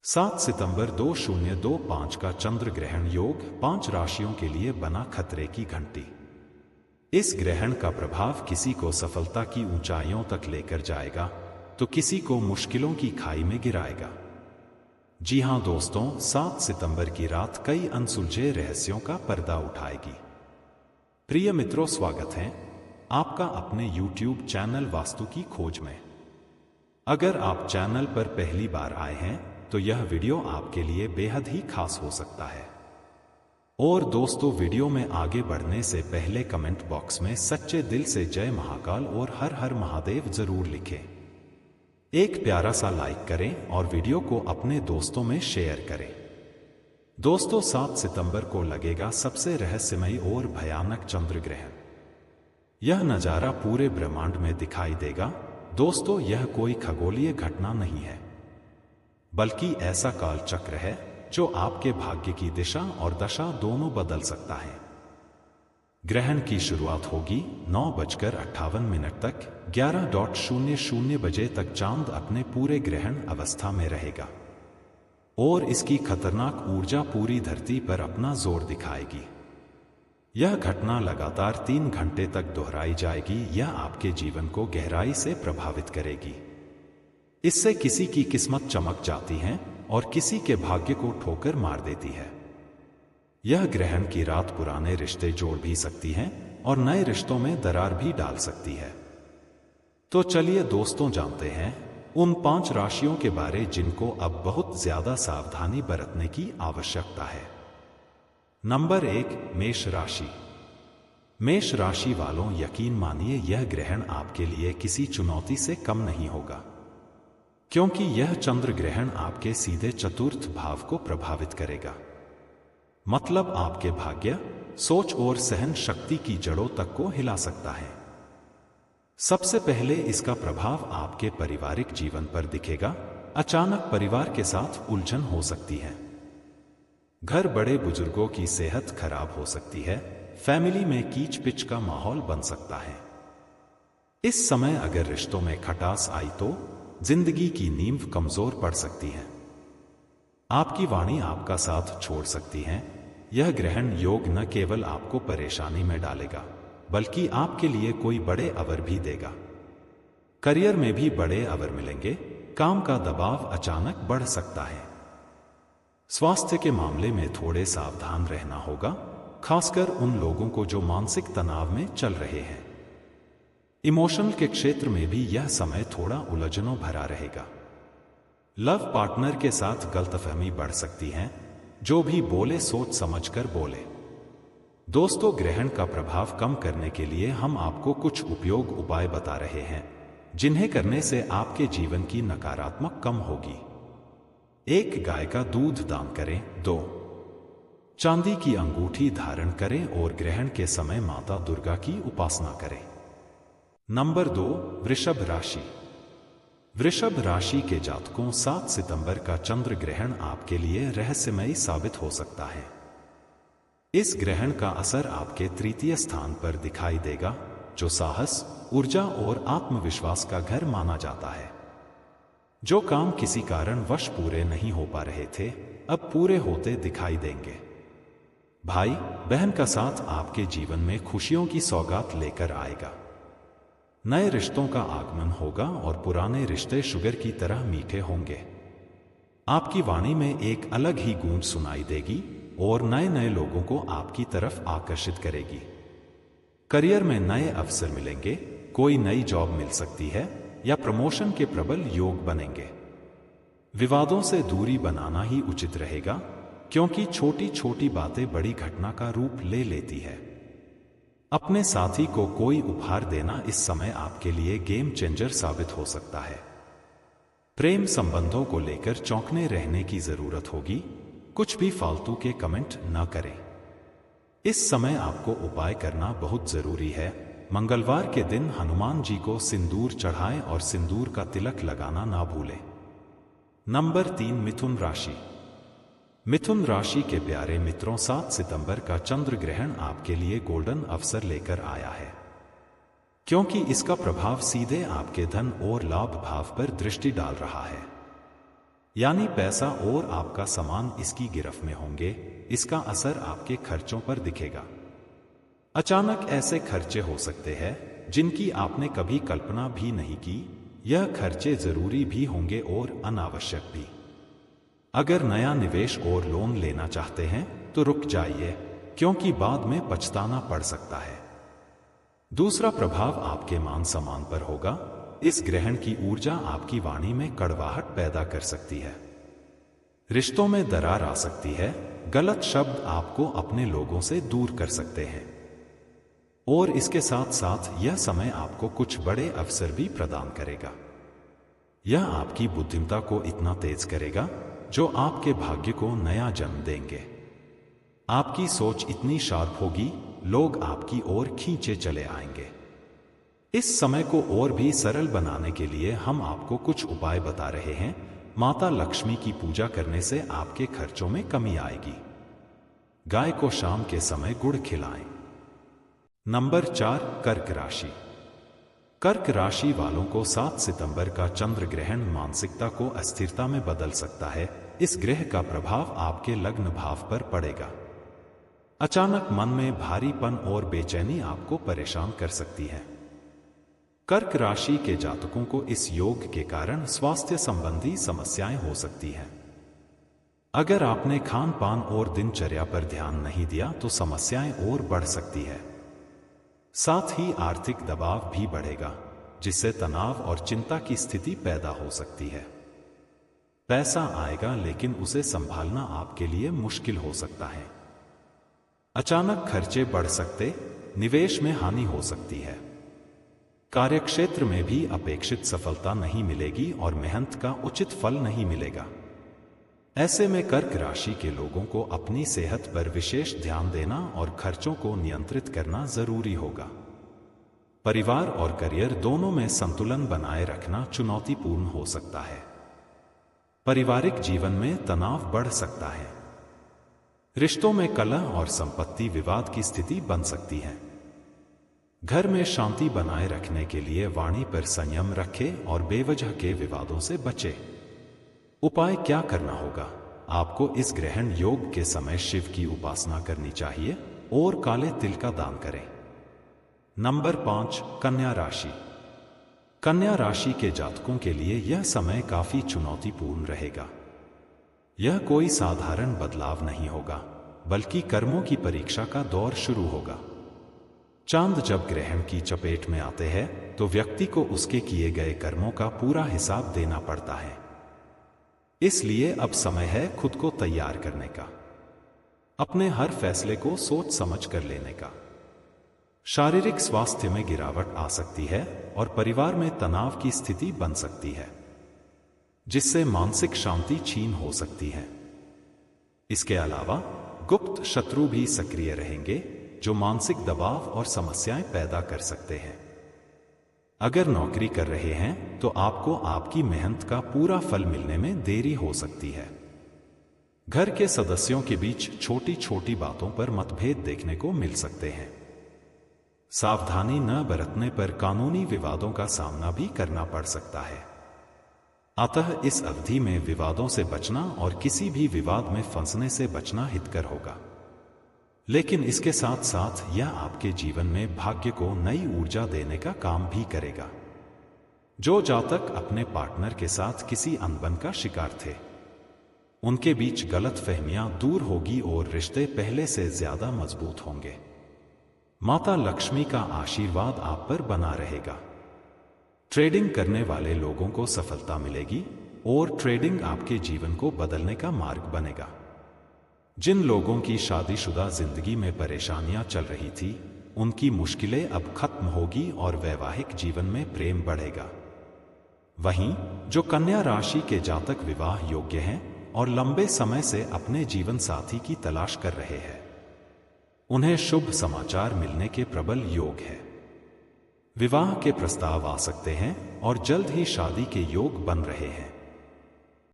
7 सितंबर 2025 का चंद्र ग्रहण योग 5 राशियों के लिए बना खतरे की घंटी। इस ग्रहण का प्रभाव किसी को सफलता की ऊंचाइयों तक लेकर जाएगा तो किसी को मुश्किलों की खाई में गिराएगा। जी हां दोस्तों, 7 सितंबर की रात कई अनसुलझे रहस्यों का पर्दा उठाएगी। प्रिय मित्रों, स्वागत है आपका अपने YouTube चैनल वास्तु की खोज में। अगर आप चैनल पर पहली बार आए हैं तो यह वीडियो आपके लिए बेहद ही खास हो सकता है। और दोस्तों, वीडियो में आगे बढ़ने से पहले कमेंट बॉक्स में सच्चे दिल से जय महाकाल और हर हर महादेव जरूर लिखें। एक प्यारा सा लाइक करें और वीडियो को अपने दोस्तों में शेयर करें। दोस्तों, 7 सितंबर को लगेगा सबसे रहस्यमयी और भयानक चंद्र ग्रहण। यह नजारा पूरे ब्रह्मांड में दिखाई देगा। दोस्तों, यह कोई खगोलीय घटना नहीं है, बल्कि ऐसा काल चक्र है जो आपके भाग्य की दिशा और दशा दोनों बदल सकता है। ग्रहण की शुरुआत होगी 9:58 तक। 11:00 बजे तक चांद अपने पूरे ग्रहण अवस्था में रहेगा और इसकी खतरनाक ऊर्जा पूरी धरती पर अपना जोर दिखाएगी। यह घटना लगातार 3 घंटे तक दोहराई जाएगी। यह आपके जीवन को गहराई से प्रभावित करेगी। इससे किसी की किस्मत चमक जाती है और किसी के भाग्य को ठोकर मार देती है। यह ग्रहण की रात पुराने रिश्ते जोड़ भी सकती है और नए रिश्तों में दरार भी डाल सकती है। तो चलिए दोस्तों, जानते हैं उन 5 राशियों के बारे जिनको अब बहुत ज्यादा सावधानी बरतने की आवश्यकता है। नंबर 1, मेष राशि। मेष राशि वालों, यकीन मानिए यह ग्रहण आपके लिए किसी चुनौती से कम नहीं होगा, क्योंकि यह चंद्र ग्रहण आपके सीधे चतुर्थ भाव को प्रभावित करेगा। मतलब आपके भाग्य, सोच और सहन शक्ति की जड़ों तक को हिला सकता है। सबसे पहले इसका प्रभाव आपके पारिवारिक जीवन पर दिखेगा। अचानक परिवार के साथ उलझन हो सकती है। घर बड़े बुजुर्गों की सेहत खराब हो सकती है। फैमिली में कीच पिच का माहौल बन सकता है। इस समय अगर रिश्तों में खटास आई तो जिंदगी की नींव कमजोर पड़ सकती है। आपकी वाणी आपका साथ छोड़ सकती है। यह ग्रहण योग न केवल आपको परेशानी में डालेगा, बल्कि आपके लिए कोई बड़े अवर भी देगा। करियर में भी बड़े अवर मिलेंगे। काम का दबाव अचानक बढ़ सकता है। स्वास्थ्य के मामले में थोड़े सावधान रहना होगा, खासकर उन लोगों को जो मानसिक तनाव में चल रहे हैं। इमोशनल के क्षेत्र में भी यह समय थोड़ा उलझनों भरा रहेगा। लव पार्टनर के साथ गलतफहमी बढ़ सकती है। जो भी बोले सोच समझकर बोले। दोस्तों, ग्रहण का प्रभाव कम करने के लिए हम आपको कुछ उपयोग उपाय बता रहे हैं, जिन्हें करने से आपके जीवन की नकारात्मक कम होगी। 1, गाय का दूध दान करें। 2, चांदी की अंगूठी धारण करें और ग्रहण के समय माता दुर्गा की उपासना करें। नंबर 2, वृषभ राशि। वृषभ राशि के जातकों, 7 सितंबर का चंद्र ग्रहण आपके लिए रहस्यमयी साबित हो सकता है। इस ग्रहण का असर आपके तृतीय स्थान पर दिखाई देगा, जो साहस, ऊर्जा और आत्मविश्वास का घर माना जाता है। जो काम किसी कारणवश पूरे नहीं हो पा रहे थे, अब पूरे होते दिखाई देंगे। भाई बहन का साथ आपके जीवन में खुशियों की सौगात लेकर आएगा। नए रिश्तों का आगमन होगा और पुराने रिश्ते शुगर की तरह मीठे होंगे। आपकी वाणी में एक अलग ही गूंज सुनाई देगी और नए नए लोगों को आपकी तरफ आकर्षित करेगी। करियर में नए अवसर मिलेंगे। कोई नई जॉब मिल सकती है या प्रमोशन के प्रबल योग बनेंगे। विवादों से दूरी बनाना ही उचित रहेगा, क्योंकि छोटी छोटी बातें बड़ी घटना का रूप ले लेती है। अपने साथी को कोई उपहार देना इस समय आपके लिए गेम चेंजर साबित हो सकता है। प्रेम संबंधों को लेकर चौंकने रहने की जरूरत होगी। कुछ भी फालतू के कमेंट न करें। इस समय आपको उपाय करना बहुत जरूरी है। मंगलवार के दिन हनुमान जी को सिंदूर चढ़ाएं और सिंदूर का तिलक लगाना ना भूलें। नंबर 3, मिथुन राशि। मिथुन राशि के प्यारे मित्रों, 7 सितंबर का चंद्र ग्रहण आपके लिए गोल्डन अवसर लेकर आया है, क्योंकि इसका प्रभाव सीधे आपके धन और लाभ भाव पर दृष्टि डाल रहा है। यानी पैसा और आपका सामान इसकी गिरफ्त में होंगे। इसका असर आपके खर्चों पर दिखेगा। अचानक ऐसे खर्चे हो सकते हैं जिनकी आपने कभी कल्पना भी नहीं की। यह खर्चे जरूरी भी होंगे और अनावश्यक भी। अगर नया निवेश और लोन लेना चाहते हैं तो रुक जाइए, क्योंकि बाद में पछताना पड़ सकता है। दूसरा प्रभाव आपके मान सम्मान पर होगा। इस ग्रहण की ऊर्जा आपकी वाणी में कड़वाहट पैदा कर सकती है। रिश्तों में दरार आ सकती है। गलत शब्द आपको अपने लोगों से दूर कर सकते हैं। और इसके साथ साथ यह समय आपको कुछ बड़े अवसर भी प्रदान करेगा। यह आपकी बुद्धिमत्ता को इतना तेज करेगा जो आपके भाग्य को नया जन्म देंगे। आपकी सोच इतनी शार्प होगी, लोग आपकी ओर खींचे चले आएंगे। इस समय को और भी सरल बनाने के लिए हम आपको कुछ उपाय बता रहे हैं। माता लक्ष्मी की पूजा करने से आपके खर्चों में कमी आएगी। गाय को शाम के समय गुड़ खिलाएं। नंबर 4, कर्क राशि। कर्क राशि वालों को 7 सितंबर का चंद्र ग्रहण मानसिकता को अस्थिरता में बदल सकता है। इस ग्रह का प्रभाव आपके लग्न भाव पर पड़ेगा। अचानक मन में भारीपन और बेचैनी आपको परेशान कर सकती है। कर्क राशि के जातकों को इस योग के कारण स्वास्थ्य संबंधी समस्याएं हो सकती हैं। अगर आपने खान पान और दिनचर्या पर ध्यान नहीं दिया तो समस्याएं और बढ़ सकती है। साथ ही आर्थिक दबाव भी बढ़ेगा, जिससे तनाव और चिंता की स्थिति पैदा हो सकती है। पैसा आएगा लेकिन उसे संभालना आपके लिए मुश्किल हो सकता है। अचानक खर्चे बढ़ सकते, निवेश में हानि हो सकती है। कार्यक्षेत्र में भी अपेक्षित सफलता नहीं मिलेगी और मेहनत का उचित फल नहीं मिलेगा। ऐसे में कर्क राशि के लोगों को अपनी सेहत पर विशेष ध्यान देना और खर्चों को नियंत्रित करना जरूरी होगा। परिवार और करियर दोनों में संतुलन बनाए रखना चुनौतीपूर्ण हो सकता है। पारिवारिक जीवन में तनाव बढ़ सकता है। रिश्तों में कलह और संपत्ति विवाद की स्थिति बन सकती है। घर में शांति बनाए रखने के लिए वाणी पर संयम रखें और बेवजह के विवादों से बचें। उपाय क्या करना होगा? आपको इस ग्रहण योग के समय शिव की उपासना करनी चाहिए और काले तिल का दान करें। नंबर 5, कन्या राशि। कन्या राशि के जातकों के लिए यह समय काफी चुनौतीपूर्ण रहेगा। यह कोई साधारण बदलाव नहीं होगा, बल्कि कर्मों की परीक्षा का दौर शुरू होगा। चांद जब ग्रहण की चपेट में आते हैं तो व्यक्ति को उसके किए गए कर्मों का पूरा हिसाब देना पड़ता है। इसलिए अब समय है खुद को तैयार करने का, अपने हर फैसले को सोच समझ कर लेने का। शारीरिक स्वास्थ्य में गिरावट आ सकती है और परिवार में तनाव की स्थिति बन सकती है, जिससे मानसिक शांति छीन हो सकती है। इसके अलावा गुप्त शत्रु भी सक्रिय रहेंगे जो मानसिक दबाव और समस्याएं पैदा कर सकते हैं। अगर नौकरी कर रहे हैं तो आपको आपकी मेहनत का पूरा फल मिलने में देरी हो सकती है। घर के सदस्यों के बीच छोटी छोटी बातों पर मतभेद देखने को मिल सकते हैं। सावधानी न बरतने पर कानूनी विवादों का सामना भी करना पड़ सकता है। अतः इस अवधि में विवादों से बचना और किसी भी विवाद में फंसने से बचना हितकर होगा। लेकिन इसके साथ साथ यह आपके जीवन में भाग्य को नई ऊर्जा देने का काम भी करेगा। जो जातक अपने पार्टनर के साथ किसी अनबन का शिकार थे, उनके बीच गलतफहमियां दूर होगी और रिश्ते पहले से ज्यादा मजबूत होंगे। माता लक्ष्मी का आशीर्वाद आप पर बना रहेगा। ट्रेडिंग करने वाले लोगों को सफलता मिलेगी और ट्रेडिंग आपके जीवन को बदलने का मार्ग बनेगा। जिन लोगों की शादीशुदा जिंदगी में परेशानियां चल रही थी, उनकी मुश्किलें अब खत्म होगी और वैवाहिक जीवन में प्रेम बढ़ेगा। वहीं जो कन्या राशि के जातक विवाह योग्य हैं और लंबे समय से अपने जीवन साथी की तलाश कर रहे हैं, उन्हें शुभ समाचार मिलने के प्रबल योग है। विवाह के प्रस्ताव आ सकते हैं और जल्द ही शादी के योग बन रहे हैं।